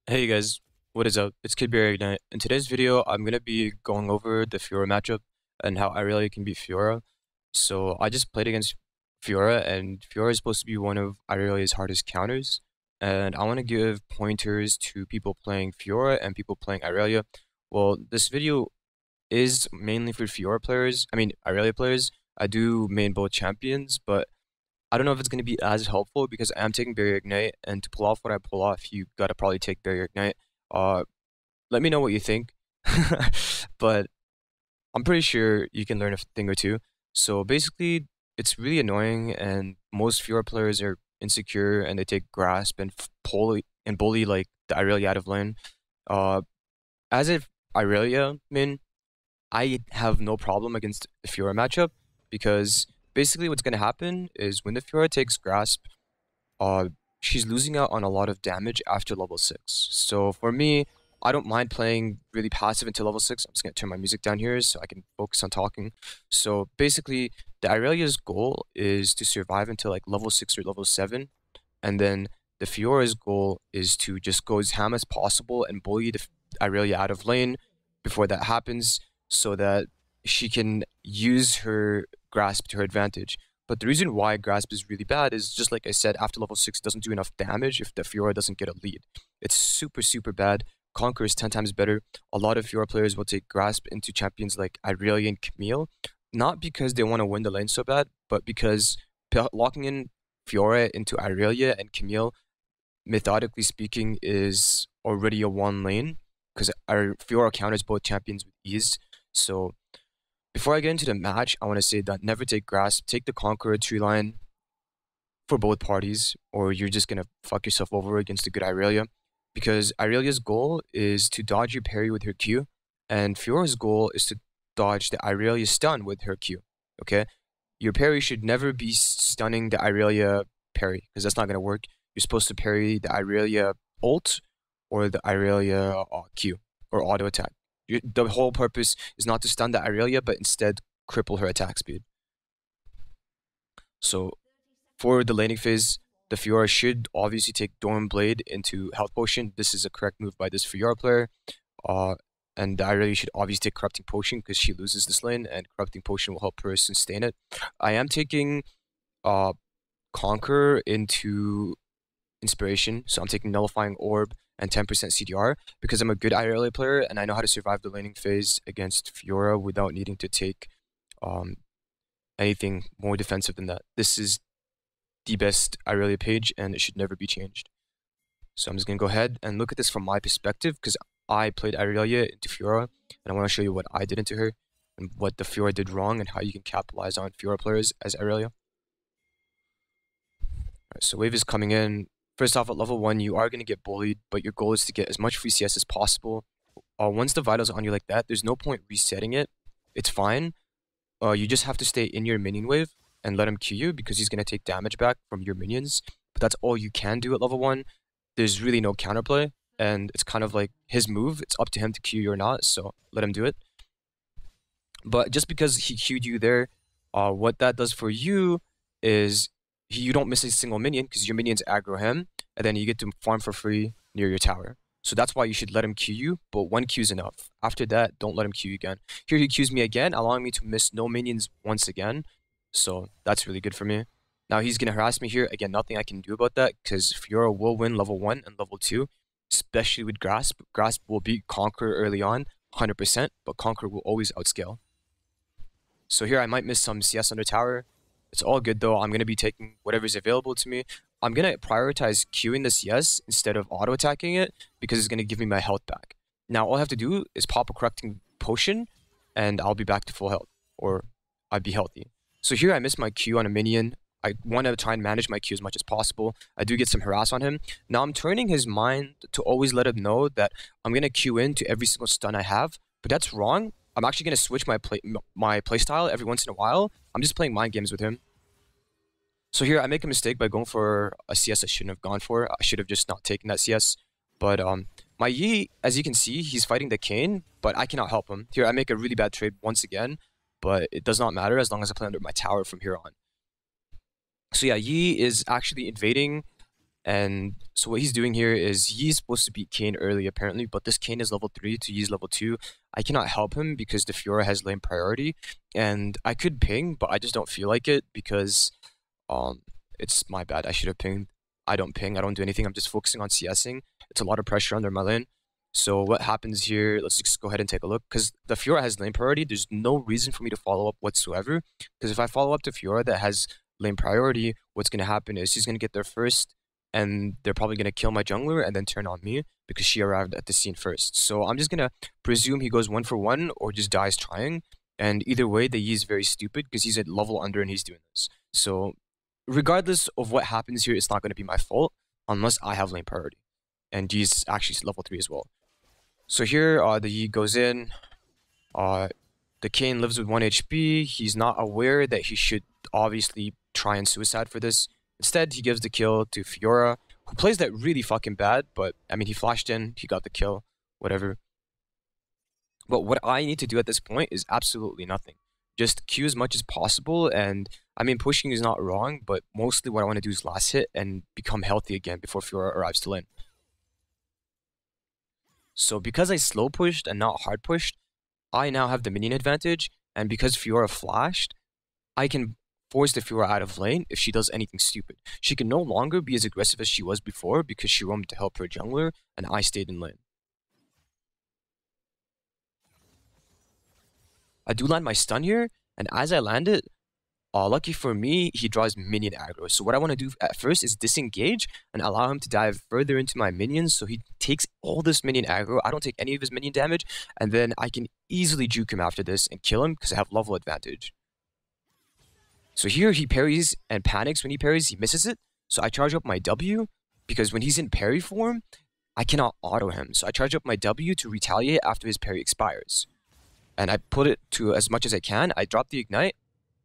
Hey guys, what is up? It's Kid Bear Ignite. In today's video, I'm gonna be going over the Fiora matchup and how Irelia can beat Fiora. So I just played against Fiora, and Fiora is supposed to be one of Irelia's hardest counters. And I want to give pointers to people playing Fiora and people playing Irelia. Well, this video is mainly for Fiora players. I mean Irelia players. I do main both champions, but I don't know if it's going to be as helpful because I am taking Barrier Ignite, and to pull off what I pull off, you gotta probably take Barrier Ignite. Uh, Let me know what you think. But I'm pretty sure you can learn a thing or two. So basically, it's really annoying, and most Fiora players are insecure and they take Grasp and bully like the Irelia out of lane. Uh, as if Irelia, I have no problem against the Fiora matchup because basically what's going to happen is when the Fiora takes Grasp, uh, she's losing out on a lot of damage after level 6. So for me, I don't mind playing really passive until level 6. I'm just going to turn my music down here so I can focus on talking. So basically, the Irelia's goal is to survive until like level 6 or level 7. And then the Fiora's goal is to just go as ham as possible and bully the Irelia out of lane before that happens so that she can use her grasp to her advantage. But the reason why Grasp is really bad is, just like I said, after level 6 it doesn't do enough damage if the Fiora doesn't get a lead. It's super, super bad. Conquer is 10 times better. A lot of Fiora players will take Grasp into champions like Irelia and Camille, not because they want to win the lane so bad, but because locking in Fiora into Irelia and Camille, methodically speaking, is already a one lane, because our Fiora counters both champions with ease. So before I get into the match, I want to say that never take Grasp. Take the Conqueror tree line for both parties, or you're just going to fuck yourself over against a good Irelia. Because Irelia's goal is to dodge your parry with her Q, and Fiora's goal is to dodge the Irelia stun with her Q. Okay? Your parry should never be stunning the Irelia parry, because that's not going to work. You're supposed to parry the Irelia ult or the Irelia Q, or auto attack. The whole purpose is not to stun the Irelia, but instead cripple her attack speed. So for the laning phase, the Fiora should obviously take Dorm Blade into Health Potion. This is a correct move by this Fiora player. And the Irelia should obviously take Corrupting Potion because she loses this lane, and Corrupting Potion will help her sustain it. I am taking Conquer into Inspiration, so I'm taking Nullifying Orb and 10% CDR because I'm a good Irelia player and I know how to survive the laning phase against Fiora without needing to take anything more defensive than that. This is the best Irelia page and it should never be changed. So I'm just going to go ahead and look at this from my perspective because I played Irelia into Fiora and I want to show you what I did into her and what the Fiora did wrong and how you can capitalize on Fiora players as Irelia. Alright, so wave is coming in. First off, at level 1, you are going to get bullied, but your goal is to get as much free CS as possible. Once the Vital's on you like that, there's no point resetting it. It's fine. You just have to stay in your minion wave and let him Q you because he's going to take damage back from your minions. But that's all you can do at level 1. There's really no counterplay, and it's kind of like his move. It's up to him to Q you or not, so let him do it. But just because he Q'd you there, what that does for you is you don't miss a single minion because your minions aggro him, and then you get to farm for free near your tower. So that's why you should let him Q you, but one Q is enough. After that, don't let him Q you again. Here he Qs me again, allowing me to miss no minions once again. So that's really good for me. Now he's going to harass me here. Again, nothing I can do about that because Fiora will win level 1 and level 2, especially with Grasp. Grasp will beat Conqueror early on, 100%, but Conqueror will always outscale. So here I might miss some CS under tower. It's all good though. I'm going to be taking whatever's available to me. I'm going to prioritize queuing the CS instead of auto-attacking it because it's going to give me my health back. Now all I have to do is pop a correcting potion and I'll be back to full health, or I'd be healthy. So here I missed my Q on a minion. I want to try and manage my Q as much as possible. I do get some harass on him. Now I'm turning his mind to always let him know that I'm going to Q in to every single stun I have, but that's wrong. I'm actually going to switch my playstyle every once in a while. I'm just playing mind games with him. So here I make a mistake by going for a CS I shouldn't have gone for. I should have just not taken that CS. But my Yi, as you can see, he's fighting the Kayn, but I cannot help him. Here I make a really bad trade once again, but it does not matter as long as I play under my tower from here on. So yeah, Yi is actually invading And so what he's doing here is he's supposed to beat Kane early apparently, but this Kane is level 3 to use level 2. I cannot help him because the Fiora has lane priority, and I could ping, but I just don't feel like it because um it's my bad. I should have pinged. I don't ping, I don't do anything. I'm just focusing on CSing. It's a lot of pressure under my lane. So what happens here, let's just go ahead and take a look. Because the Fiora has lane priority, there's no reason for me to follow up whatsoever. Because if I follow up to Fiora that has lane priority, what's going to happen is she's going to get there first, and they're probably going to kill my jungler and then turn on me because she arrived at the scene first. So I'm just going to presume he goes 1 for 1 or just dies trying. And either way, the Yi is very stupid because he's a level under and he's doing this. So regardless of what happens here, it's not going to be my fault unless I have lane priority. And Yi is actually level 3 as well. So here, the Yi goes in. The Kane lives with 1 HP. He's not aware that he should obviously try and suicide for this. Instead, he gives the kill to Fiora, who plays that really fucking bad. But, I mean, he flashed in. He got the kill. Whatever. But what I need to do at this point is absolutely nothing. Just Q as much as possible. And, I mean, pushing is not wrong. But mostly what I want to do is last hit and become healthy again before Fiora arrives to lane. So because I slow pushed and not hard pushed, I now have the minion advantage, and because Fiora flashed, I can force the Fiora out of lane if she does anything stupid. She can no longer be as aggressive as she was before because she roamed to help her jungler, and I stayed in lane. I do land my stun here, and as I land it, lucky for me, he draws minion aggro. So what I want to do at first is disengage and allow him to dive further into my minions so he takes all this minion aggro. I don't take any of his minion damage, and then I can easily juke him after this and kill him because I have level advantage. So here he parries and panics. When he parries, he misses it. So I charge up my W because when he's in parry form, I cannot auto him. So I charge up my W to retaliate after his parry expires. And I put it to as much as I can. I drop the ignite.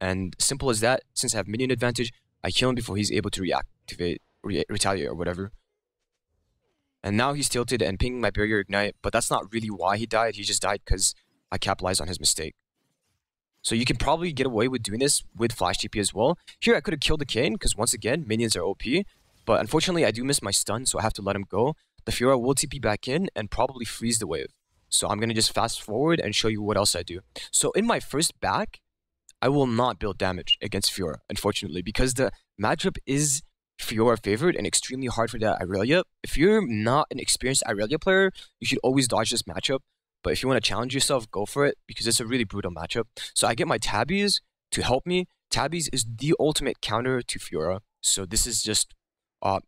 And simple as that, since I have minion advantage, I kill him before he's able to reactivate, retaliate or whatever. And now he's tilted and pinging my barrier ignite, but that's not really why he died. He just died because I capitalized on his mistake. So you can probably get away with doing this with flash TP as well. Here I could have killed the Kane because once again, minions are OP. But unfortunately, I do miss my stun, so I have to let him go. The Fiora will TP back in and probably freeze the wave. So I'm going to just fast forward and show you what else I do. So in my first back, I will not build damage against Fiora, unfortunately, because the matchup is Fiora favored and extremely hard for that Irelia. If you're not an experienced Irelia player, you should always dodge this matchup. But if you want to challenge yourself, go for it, because it's a really brutal matchup. So I get my Tabbies to help me. Tabbies is the ultimate counter to Fiora. So this is just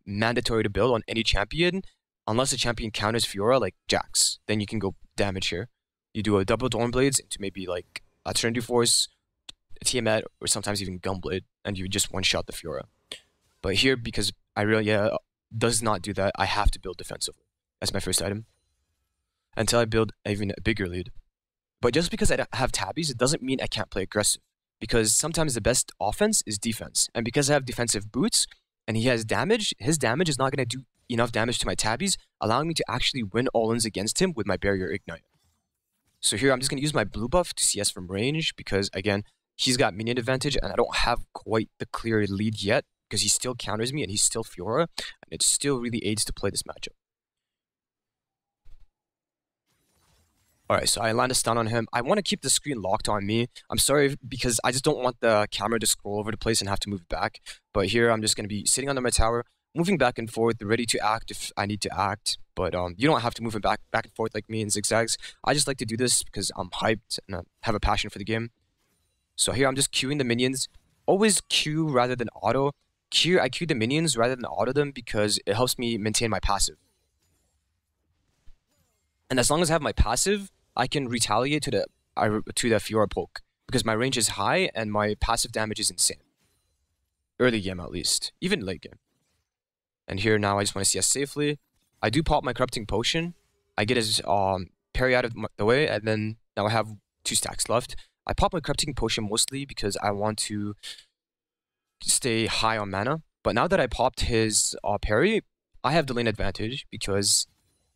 mandatory to build on any champion, unless the champion counters Fiora like Jax. Then you can go damage here. You do a double Dawnblades into maybe like a Trinity Force, Tiamat, or sometimes even Gunblade, and you just one-shot the Fiora. But here, because Irelia does not do that, I have to build defensively. That's my first item. Until I build even a bigger lead. But just because I have Tabbies, it doesn't mean I can't play aggressive. Because sometimes the best offense is defense. And because I have defensive boots, and he has damage, his damage is not going to do enough damage to my Tabbies, allowing me to actually win all-ins against him with my barrier ignite. So here I'm just going to use my blue buff to CS from range, because again, he's got minion advantage, and I don't have quite the clear lead yet, because he still counters me, and he's still Fiora, and it still really aids to play this matchup. Alright, so I land a stun on him. I want to keep the screen locked on me. I'm sorry, because I just don't want the camera to scroll over the place and have to move it back. But here, I'm just going to be sitting under my tower, moving back and forth, ready to act if I need to act. But you don't have to move it back and forth like me in zigzags. I just like to do this because I'm hyped and I have a passion for the game. So here, I'm just queuing the minions. Always queue rather than auto. I queue the minions rather than auto them because it helps me maintain my passive. And as long as I have my passive, I can retaliate to the Fiora poke, because my range is high and my passive damage is insane. Early game at least, even late game. And here now I just want to CS safely. I do pop my corrupting potion. I get his parry out of the way, and then now I have 2 stacks left. I pop my corrupting potion mostly because I want to stay high on mana. But now that I popped his parry, I have the lane advantage because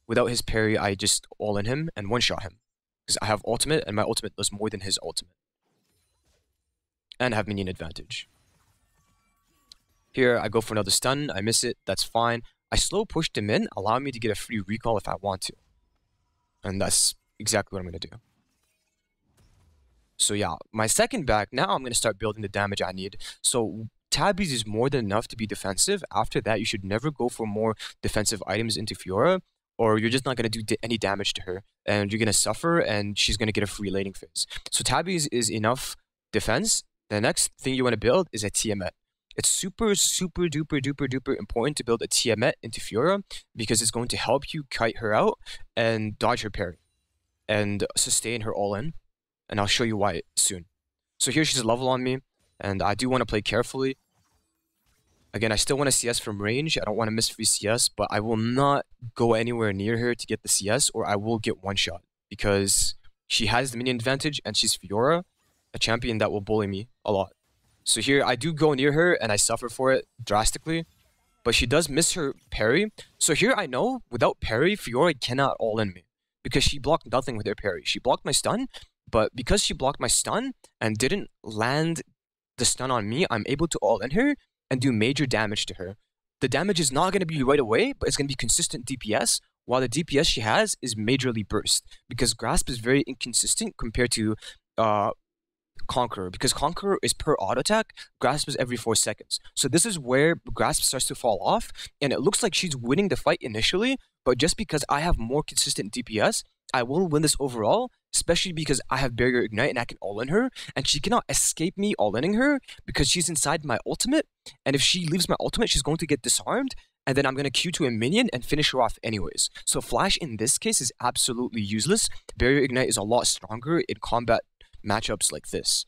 without his parry, I just all-in him and one-shot him. Because I have ultimate, and my ultimate does more than his ultimate. And I have minion advantage. Here, I go for another stun. I miss it. That's fine. I slow pushed him in, allowing me to get a free recall if I want to. And that's exactly what I'm going to do. So yeah, my second back, now I'm going to start building the damage I need. So tabbies is more than enough to be defensive. After that, you should never go for more defensive items into Fiora, or you're just not going to do any damage to her. And you're going to suffer, and she's going to get a free laning phase. So tabbies is enough defense. The next thing you want to build is a Tiamat. It's super duper important to build a Tiamat into Fiora because it's going to help you kite her out and dodge her parry and sustain her all-in. And I'll show you why soon. So here she's a level on me, and I do want to play carefully. Again, I still want to CS from range. I don't want to miss free CS, but I will not go anywhere near her to get the CS, or I will get one shot because she has the minion advantage, and she's Fiora, a champion that will bully me a lot. So here, I do go near her, and I suffer for it drastically, but she does miss her parry. So here, I know, without parry, Fiora cannot all-in me, because she blocked nothing with her parry. She blocked my stun, but because she blocked my stun, and didn't land the stun on me, I'm able to all-in her, and do major damage to her. The damage is not going to be right away, but it's going to be consistent DPS, while the DPS she has is majorly burst, because Grasp is very inconsistent compared to Conqueror, because Conqueror is per auto attack, Grasp is every 4 seconds. So this is where Grasp starts to fall off, and it looks like she's winning the fight initially, but just because I have more consistent DPS, I will win this overall, especially because I have Barrier Ignite and I can all-in her, and she cannot escape me all-inning her because she's inside my ultimate, and if she leaves my ultimate, she's going to get disarmed, and then I'm going to Q to a minion and finish her off anyways. So Flash in this case is absolutely useless. Barrier Ignite is a lot stronger in combat matchups like this.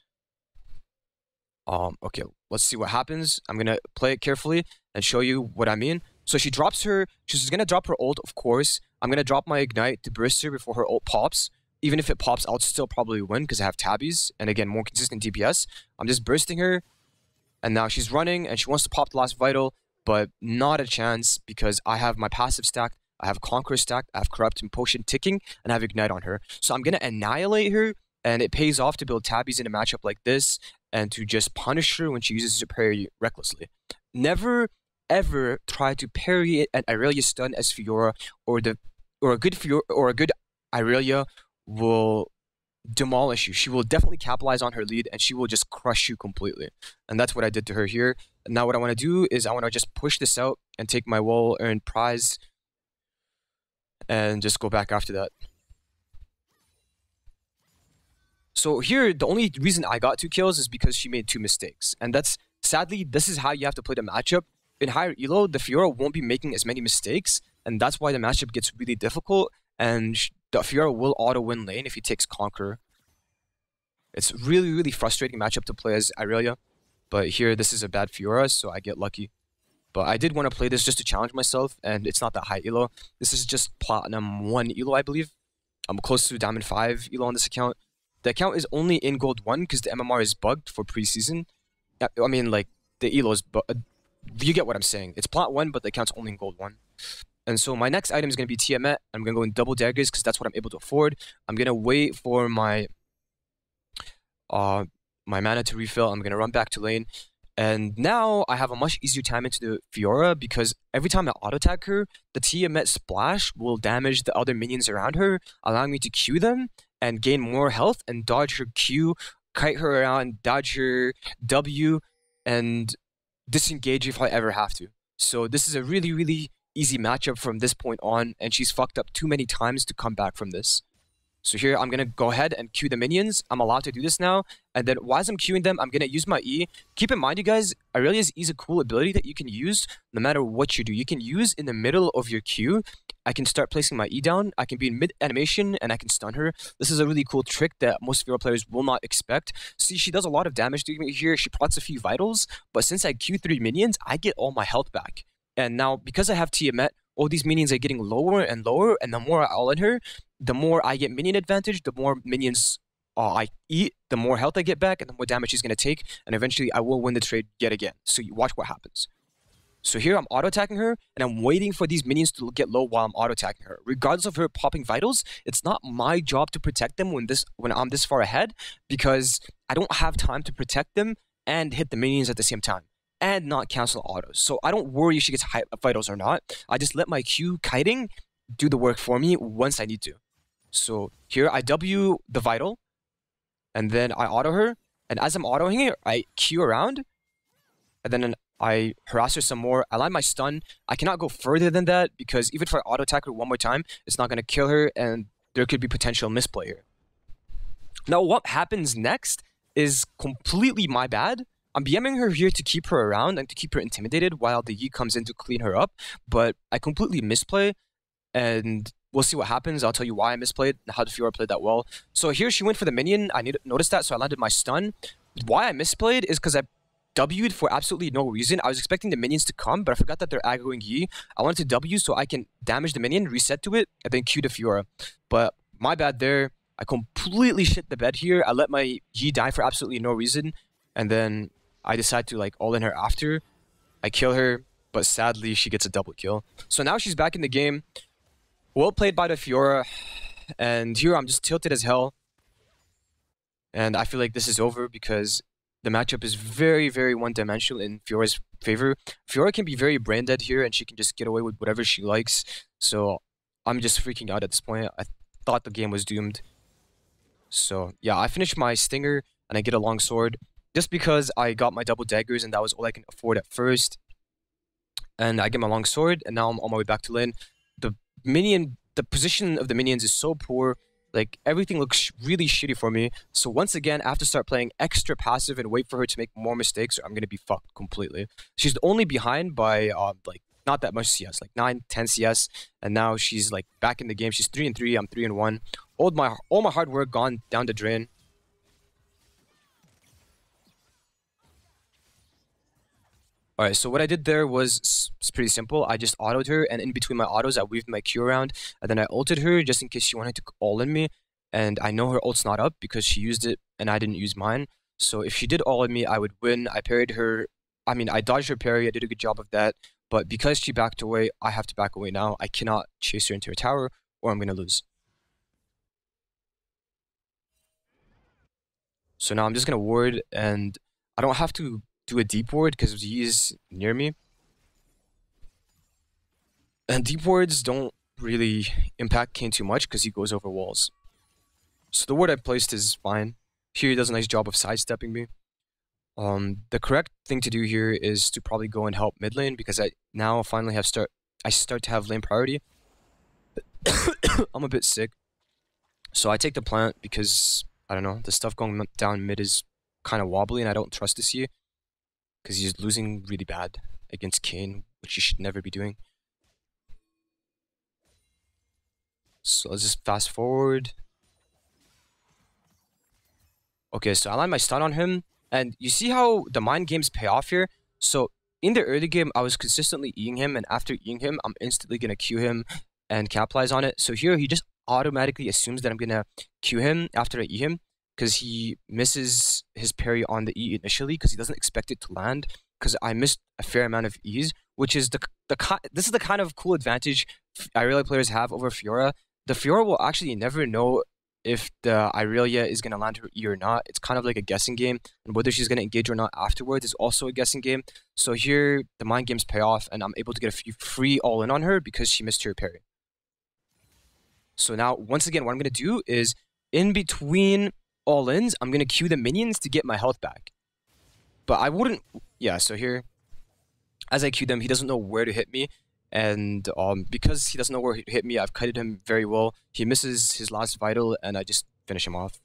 Okay, let's see what happens. I'm going to play it carefully and show you what I mean. So she drops her, she's going to drop her ult, of course. I'm going to drop my Ignite to burst her before her ult pops. Even if it pops, I'll still probably win because I have tabbies. And again, more consistent DPS. I'm just bursting her. And now she's running and she wants to pop the last vital, but not a chance because I have my passive stacked. I have Conqueror stacked. I have Corrupt and Potion ticking. And I have Ignite on her. So I'm going to annihilate her. And it pays off to build tabbies in a matchup like this and to just punish her when she uses her parry recklessly. Never ever try to parry an Irelia stun as Fiora, or a good Fiora or a good Irelia will demolish you. She will definitely capitalize on her lead and she will just crush you completely. And that's what I did to her here. And now what I want to do is I want to just push this out and take my well-earned prize and just go back after that. So here, the only reason I got 2 kills is because she made 2 mistakes. And that's, sadly, this is how you have to play the matchup. In higher elo, the Fiora won't be making as many mistakes, and that's why the matchup gets really difficult, and the Fiora will auto-win lane if he takes Conqueror. It's really frustrating matchup to play as Irelia, but here this is a bad Fiora, so I get lucky. But I did want to play this just to challenge myself, and it's not that high elo. This is just Platinum 1 elo, I believe. I'm close to Diamond 5 elo on this account. The account is only in Gold 1 because the MMR is bugged for preseason. I mean, like, the elo is you get what I'm saying. It's Plat 1, but the account's only in Gold 1. And so my next item is going to be Tiamat. I'm going to go in double daggers because that's what I'm able to afford. I'm going to wait for my my mana to refill. I'm going to run back to lane. And now I have a much easier time into the Fiora because every time I auto-attack her, the Tiamat splash will damage the other minions around her, allowing me to Q them and gain more health and dodge her Q, kite her around, dodge her W, and disengage if I ever have to. So this is a really easy matchup from this point on, and she's fucked up too many times to come back from this. So here I'm gonna go ahead and queue the minions. I'm allowed to do this now, and then while I'm queuing them, I'm gonna use my E. Keep in mind, you guys, Irelia's E is a cool ability that you can use no matter what you do. You can use in the middle of your queue. I can start placing my E down, I can be in mid-animation, and I can stun her. This is a really cool trick that most Fiora players will not expect. See, she does a lot of damage to me here, she procs a few vitals, but since I queue 3 minions, I get all my health back. And now, because I have Tiamat, all these minions are getting lower and lower, and the more I all-in her, the more I get minion advantage, the more minions I eat, the more health I get back, and the more damage she's going to take, and eventually I will win the trade yet again. So you watch what happens. So here I'm auto-attacking her, and I'm waiting for these minions to get low while I'm auto-attacking her. Regardless of her popping vitals, it's not my job to protect them when I'm this far ahead, because I don't have time to protect them and hit the minions at the same time. and not cancel autos. So I don't worry if she gets vitals or not. I just let my Q kiting do the work for me once I need to. So here I W the vital, and then I auto her. And as I'm autoing her, I Q around, and then I harass her some more. I land my stun. I cannot go further than that because even if I auto attack her one more time, it's not going to kill her, and there could be potential misplay here. Now, what happens next is completely my bad. I'm BMing her here to keep her around and to keep her intimidated while the Yi comes in to clean her up, but I completely misplay, and we'll see what happens. I'll tell you why I misplayed, how the Fiora played that well. So here she went for the minion. I noticed that, so I landed my stun. Why I misplayed is because I W'd for absolutely no reason. I was expecting the minions to come, but I forgot that they're aggroing Yi. I wanted to W so I can damage the minion, reset to it, and then Q the Fiora. But my bad there. I completely shit the bed here. I let my Yi die for absolutely no reason, and then I decide to like all in her after. I kill her, but sadly she gets a double kill. So now she's back in the game. Well played by the Fiora, and here I'm just tilted as hell. And I feel like this is over because the matchup is very, very one-dimensional in Fiora's favor. Fiora can be very brain dead here, and she can just get away with whatever she likes. So I'm just freaking out at this point. I thought the game was doomed. So yeah, I finished my stinger, and I get a long sword. Just because I got my double daggers, and that was all I can afford at first. And I get my long sword, and now I'm on my way back to lane. The position of the minions is so poor. Like, everything looks really shitty for me. So once again, I have to start playing extra passive and wait for her to make more mistakes, or I'm gonna be fucked completely. She's only behind by, like, not that much CS, like 9, 10 CS, and now she's, like, back in the game. She's 3-3, I'm 3-1. All my hard work gone down the drain. Alright, so what I did there was pretty simple. I just autoed her, and in between my autos, I weaved my Q around, and then I ulted her just in case she wanted to all in me. And I know her ult's not up because she used it, and I didn't use mine. So if she did all in me, I would win. I parried her. I mean, I dodged her parry. I did a good job of that. But because she backed away, I have to back away now. I cannot chase her into her tower, or I'm going to lose. So now I'm just going to ward, and I don't have to do a deep ward because he is near me. And deep wards don't really impact Kane too much because he goes over walls. So the ward I placed is fine. Here he does a nice job of sidestepping me. The correct thing to do here is to probably go and help mid lane because I now finally start to have lane priority. I'm a bit sick. So I take the plant because, I don't know, the stuff going down mid is kind of wobbly and I don't trust to see it. Because he's losing really bad against Kane, which he should never be doing. So let's just fast forward. Okay, so I land my stun on him. And you see how the mind games pay off here? So in the early game, I was consistently Eing him. And after Eing him, I'm instantly going to Q him and capitalize on it. So here, he just automatically assumes that I'm going to Q him after I E him. Because he misses his parry on the E initially because he doesn't expect it to land. Because I missed a fair amount of E's, which is this is the kind of cool advantage Irelia players have over Fiora. The Fiora will actually never know if the Irelia is going to land her E or not. It's kind of like a guessing game, and whether she's going to engage or not afterwards is also a guessing game. So here, the mind games pay off, and I'm able to get a few free all-in on her because she missed her parry. So now, once again, what I'm going to do is, in between all-ins, I'm going to Q the minions to get my health back. But I wouldn't... Yeah, so here, as I Q them, he doesn't know where to hit me. And because he doesn't know where to hit me, I've kited him very well. He misses his last vital, and I just finish him off.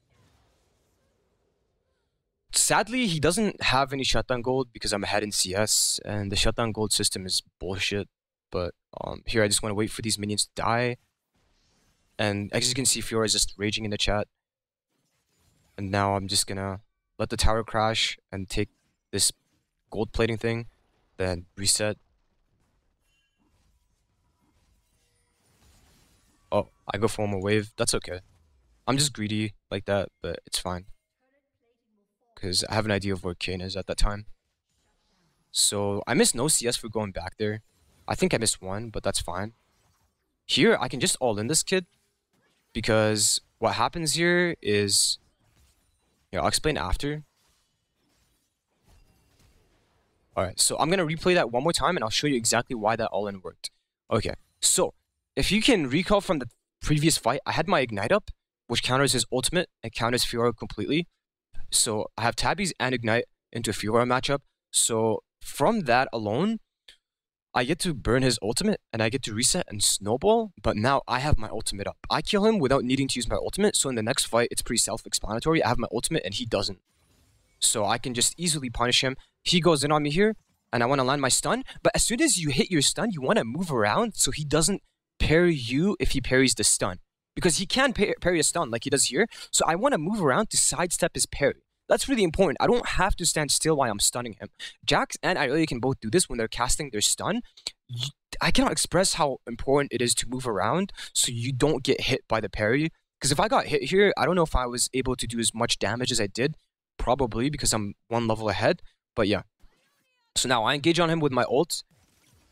Sadly, he doesn't have any shutdown gold because I'm ahead in CS, and the shutdown gold system is bullshit. But here, I just want to wait for these minions to die. And as you can see, Fiora is just raging in the chat. And now I'm just gonna let the tower crash and take this gold plating thing, then reset. Oh, I go for one more wave. That's okay. I'm just greedy like that, but it's fine. Because I have an idea of where Kane is at that time. So I missed no CS for going back there. I think I missed one, but that's fine. Here, I can just all in this kid. Because what happens here is... Yeah, I'll explain after. Alright, so I'm gonna replay that one more time and I'll show you exactly why that all-in worked. Okay, so if you can recall from the previous fight, I had my Ignite up, which counters his ultimate and counters Fiora completely. So I have Tabbies and Ignite into a Fiora matchup. So from that alone, I get to burn his ultimate and I get to reset and snowball, but now I have my ultimate up. I kill him without needing to use my ultimate, so in the next fight, it's pretty self-explanatory. I have my ultimate and he doesn't. So I can just easily punish him. He goes in on me here, and I want to land my stun, but as soon as you hit your stun, you want to move around so he doesn't parry you if he parries the stun. Because he can parry a stun like he does here, so I want to move around to sidestep his parry. That's really important. I don't have to stand still while I'm stunning him. Jax and Irelia can both do this when they're casting their stun. I cannot express how important it is to move around so you don't get hit by the parry. Because if I got hit here, I don't know if I was able to do as much damage as I did. Probably because I'm one level ahead. But yeah. So now I engage on him with my ult.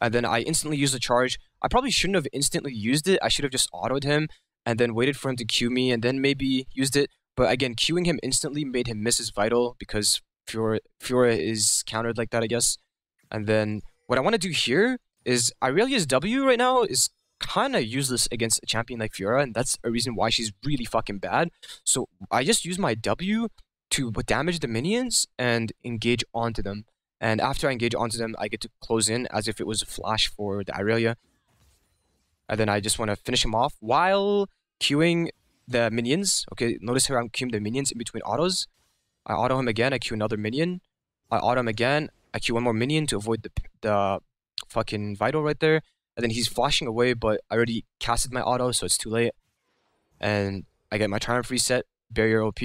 And then I instantly use the charge. I probably shouldn't have instantly used it. I should have just autoed him and then waited for him to Q me and then maybe used it. But again, queuing him instantly made him miss his vital because Fiora is countered like that, I guess. And then what I want to do here is Irelia's W right now is kind of useless against a champion like Fiora, and that's a reason why she's really fucking bad. So I just use my W to damage the minions and engage onto them. And after I engage onto them, I get to close in as if it was a flash for the Irelia. And then I just want to finish him off while queuing the minions. Okay, notice how I'm queuing the minions in between autos. I auto him again, I queue another minion. I auto him again, I queue one more minion to avoid the fucking vital right there. And then he's flashing away, but I already casted my auto, so it's too late. And I get my Triumph reset, barrier OP.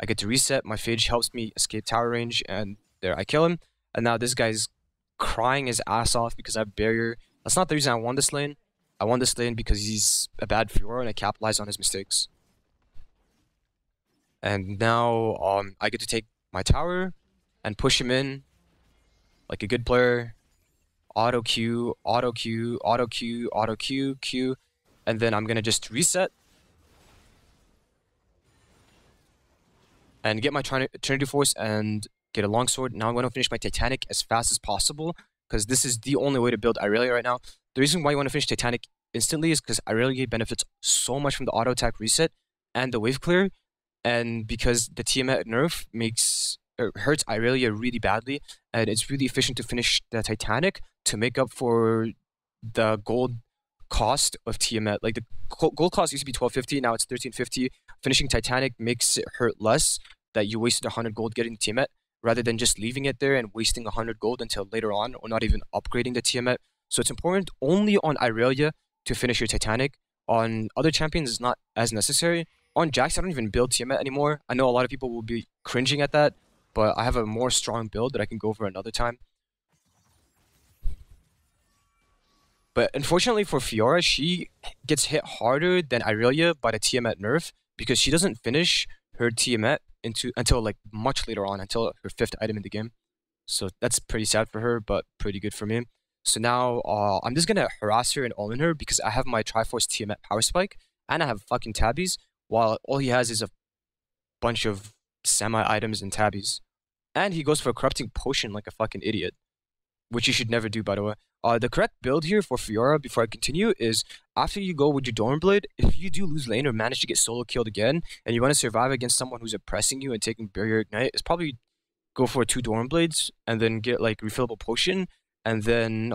I get to reset, my Phage helps me escape tower range, and there I kill him. And now this guy's crying his ass off because I have barrier. That's not the reason I won this lane. I won this lane because he's a bad Fiora and I capitalized on his mistakes. And now I get to take my tower and push him in like a good player. Auto Q, auto Q, auto Q, auto Q, Q. And then I'm gonna just reset. And get my Trinity Force and get a longsword. Now I'm going to finish my Titanic as fast as possible because this is the only way to build Irelia right now. The reason why you want to finish Titanic instantly is because Irelia benefits so much from the auto attack reset and the wave clear, and because the Tiamat nerf hurts Irelia really badly, and it's really efficient to finish the Titanic to make up for the gold cost of Tiamat. Like the gold cost used to be 1250, now it's 1350. Finishing Titanic makes it hurt less that you wasted 100 gold getting the Tiamat, rather than just leaving it there and wasting 100 gold until later on, or not even upgrading the Tiamat. So it's important only on Irelia to finish your Titanic. On other champions, it's not as necessary. On Jax, I don't even build Tiamat anymore. I know a lot of people will be cringing at that, but I have a more strong build that I can go over another time. But unfortunately for Fiora, she gets hit harder than Irelia by the Tiamat nerf because she doesn't finish her Tiamat until like much later on, until her 5th item in the game. So that's pretty sad for her, but pretty good for me. So now I'm just gonna harass her and all-in her because I have my Triforce Tiamat Power Spike and I have fucking Tabbies, while all he has is a bunch of semi-items and Tabbies. And he goes for a Corrupting Potion like a fucking idiot, which you should never do, by the way. The correct build here for Fiora, before I continue, is after you go with your Dornblade, if you do lose lane or manage to get solo killed again, and you want to survive against someone who's oppressing you and taking Barrier Ignite, it's probably go for 2 Dornblades, and then get like refillable potion, and then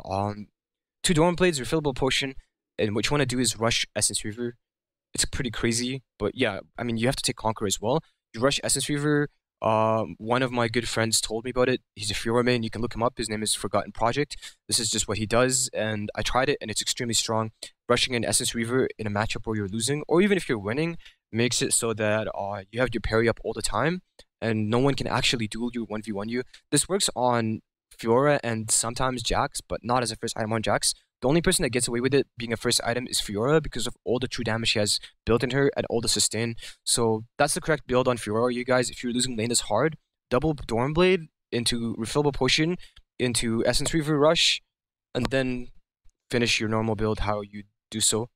2 Dornblades, refillable potion, and what you want to do is rush Essence Reaver. It's pretty crazy, but yeah, I mean, you have to take Conquer as well. You rush Essence Reaver. One of my good friends told me about it. He's a Fiora main. You can look him up. His name is Forgotten Project. This is just what he does, and I tried it, and it's extremely strong. Rushing an Essence Reaver in a matchup where you're losing, or even if you're winning, makes it so that you have your parry up all the time, and no one can actually duel you, 1v1 you. This works on Fiora and sometimes Jax, but not as a first item on Jax. The only person that gets away with it being a first item is Fiora because of all the true damage she has built in her and all the sustain. So that's the correct build on Fiora, you guys. If you're losing lane this hard, double Dornblade into refillable potion, into Essence Reaver rush, and then finish your normal build how you do so.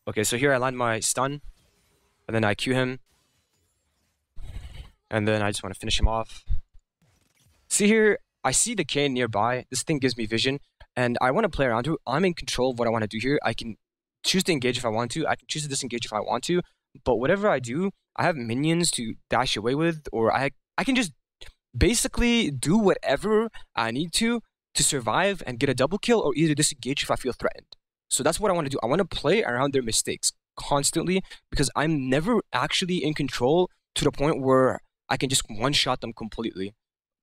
Okay, so here I land my stun. and then I Q him, and then I just want to finish him off. See here, I see the Kayn nearby. This thing gives me vision, and I want to play around it. I'm in control of what I want to do here. I can choose to engage if I want to. I can choose to disengage if I want to. But whatever I do, I have minions to dash away with, or I can just basically do whatever I need to survive and get a double kill, or either disengage if I feel threatened. So that's what I want to do. I want to play around their mistakes constantly, because I'm never actually in control to the point where I can just one-shot them completely.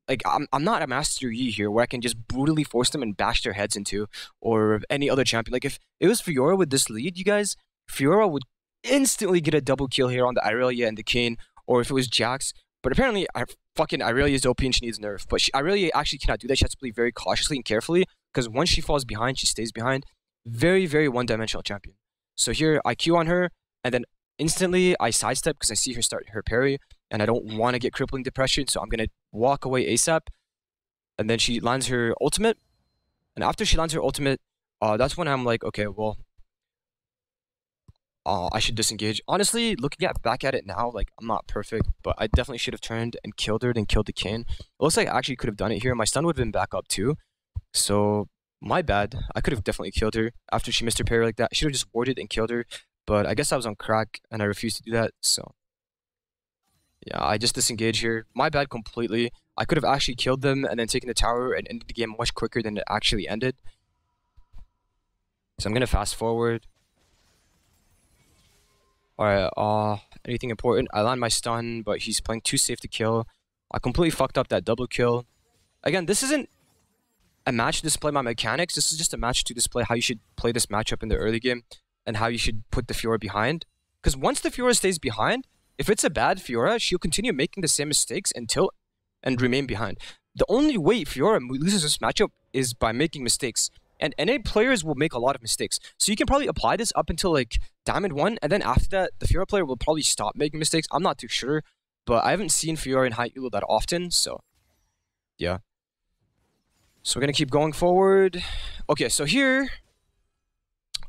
Like, I'm not a Master Yi here where I can just brutally force them and bash their heads into, or any other champion. Like, if it was Fiora with this lead, you guys, Fiora would instantly get a double kill here on the Irelia and the Kayn, or if it was Jax. But apparently, fucking Irelia is OP and she needs nerf. But Irelia actually cannot do that. She has to play very cautiously and carefully, because once she falls behind, she stays behind. Very, very one-dimensional champion. So here, I Q on her, and then instantly I sidestep because I see her start her parry, and I don't want to get crippling depression, so I'm going to walk away ASAP. And then she lands her ultimate, and after she lands her ultimate, that's when I'm like, okay, well, I should disengage. Honestly, looking back at it now, like, I'm not perfect, but I definitely should have turned and killed her, then killed the Kayn. It looks like I actually could have done it here. My stun would have been back up too, so my bad. I could have definitely killed her after she missed her parry like that. I should have just warded and killed her, but I guess I was on crack and I refused to do that, so yeah, I just disengaged here. My bad completely. I could have actually killed them and then taken the tower and ended the game much quicker than it actually ended. So I'm gonna fast forward. Alright, anything important? I land my stun, but he's playing too safe to kill. I completely fucked up that double kill. Again, this isn't a match to display my mechanics. This is just a match to display how you should play this matchup in the early game and how you should put the Fiora behind. Because once the Fiora stays behind, if it's a bad Fiora, she'll continue making the same mistakes and remain behind. The only way Fiora loses this matchup is by making mistakes. And NA players will make a lot of mistakes. So you can probably apply this up until like Diamond 1, and then after that, the Fiora player will probably stop making mistakes. I'm not too sure, but I haven't seen Fiora in high elo that often, so yeah. So we're gonna keep going forward. Okay, so here,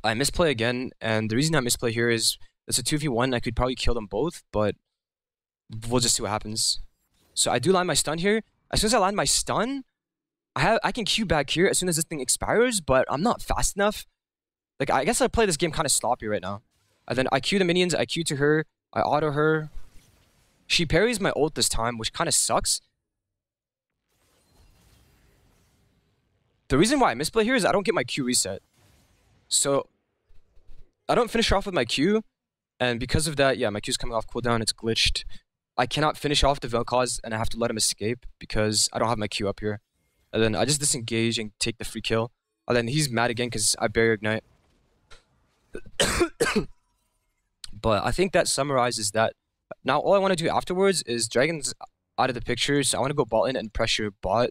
I misplay again, and the reason I misplay here is it's a 2v1. I could probably kill them both, but we'll just see what happens. So I do land my stun here. As soon as I land my stun, I can Q back here as soon as this thing expires, but I'm not fast enough. Like, I guess I play this game kind of sloppy right now. And then I Q the minions, I Q to her, I auto her. She parries my ult this time, which kind of sucks. The reason why I misplay here is I don't get my Q reset. So I don't finish her off with my Q, and because of that, yeah, my Q's coming off cooldown, it's glitched. I cannot finish off the Vel'Koz, and I have to let him escape because I don't have my Q up here. And then I just disengage and take the free kill. And then he's mad again because I barrier ignite. But I think that summarizes that. Now all I want to do afterwards is Dragon's out of the picture, so I want to go bot in and pressure bot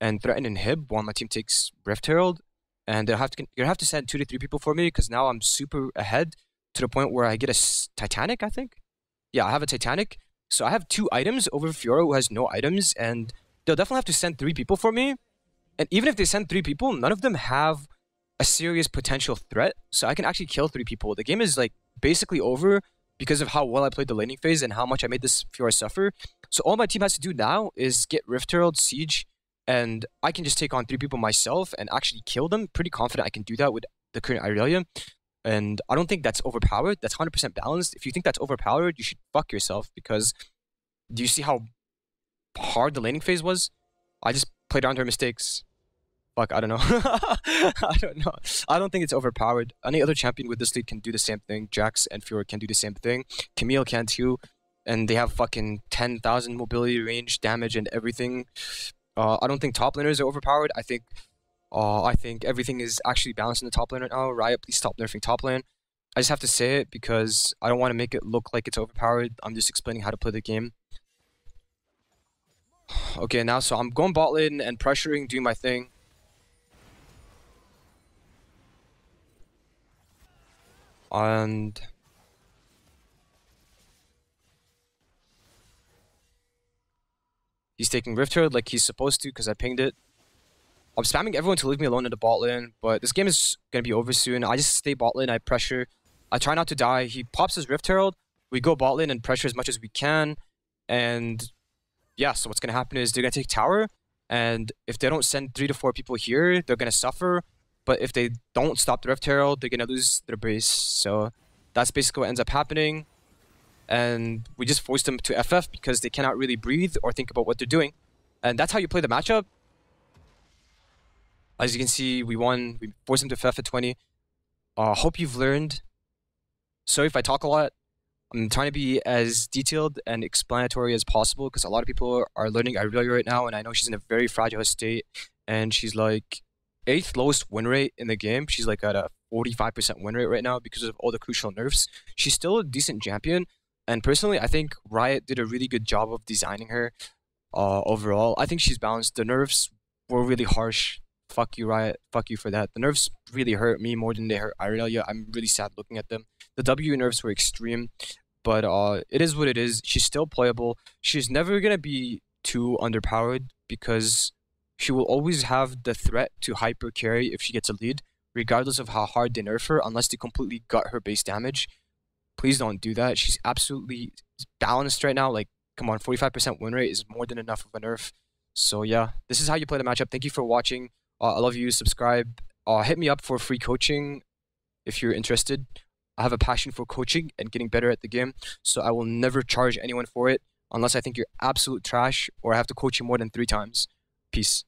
and threaten inhib while my team takes Rift Herald. And you're gonna have to send 2 to 3 people for me because now I'm super ahead to the point where I get a Titanic, I think. Yeah, I have a Titanic. So I have 2 items over Fiora who has no items, and they'll definitely have to send 3 people for me. And even if they send 3 people, none of them have a serious potential threat. So I can actually kill 3 people. The game is like basically over because of how well I played the laning phase and how much I made this Fiora suffer. So all my team has to do now is get Rift Herald, Siege, and I can just take on 3 people myself and actually kill them. Pretty confident I can do that with the current Irelia. And I don't think that's overpowered. That's 100% balanced. If you think that's overpowered, you should fuck yourself, because do you see how hard the laning phase was? I just played around her mistakes. Fuck, I don't know. I don't know. I don't think it's overpowered. Any other champion with this lead can do the same thing. Jax and Fiora can do the same thing. Camille can too. And they have fucking 10,000 mobility, range, damage, and everything. I don't think top laners are overpowered. I think everything is actually balanced in the top lane right now. Riot, please stop nerfing top lane. I just have to say it because I don't want to make it look like it's overpowered. I'm just explaining how to play the game. Okay, now so I'm going bot lane and pressuring, doing my thing. And he's taking Rift Herald like he's supposed to because I pinged it. I'm spamming everyone to leave me alone in the bot lane, but this game is going to be over soon. I just stay bot lane, I pressure. I try not to die. He pops his Rift Herald, We go bot lane and pressure as much as we can, and yeah, so what's gonna happen is they're gonna take tower, and if they don't send 3 to 4 people here, they're gonna suffer. But if they don't stop the Rift Herald, they're gonna lose their base. So that's basically what ends up happening. And we just force them to FF because they cannot really breathe or think about what they're doing. And that's how you play the matchup. As you can see, we won. We forced them to FF at 20. Hope you've learned. Sorry if I talk a lot. I'm trying to be as detailed and explanatory as possible because a lot of people are learning Irelia right now, and I know she's in a very fragile state, and she's like 8th lowest win rate in the game. She's like at a 45% win rate right now because of all the crucial nerfs. She's still a decent champion, and personally, I think Riot did a really good job of designing her overall. I think she's balanced. The nerfs were really harsh. Fuck you, Riot. Fuck you for that. The nerfs really hurt me more than they hurt Irelia. I'm really sad looking at them. The W nerfs were extreme. But it is what it is. She's still playable. She's never going to be too underpowered because she will always have the threat to hyper carry if she gets a lead, regardless of how hard they nerf her, unless they completely gut her base damage. Please don't do that. She's absolutely balanced right now. Like, come on, 45% win rate is more than enough of a nerf. So yeah, this is how you play the matchup. Thank you for watching. I love you. Subscribe. Hit me up for free coaching if you're interested. I have a passion for coaching and getting better at the game, so I will never charge anyone for it unless I think you're absolute trash or I have to coach you more than 3 times. Peace.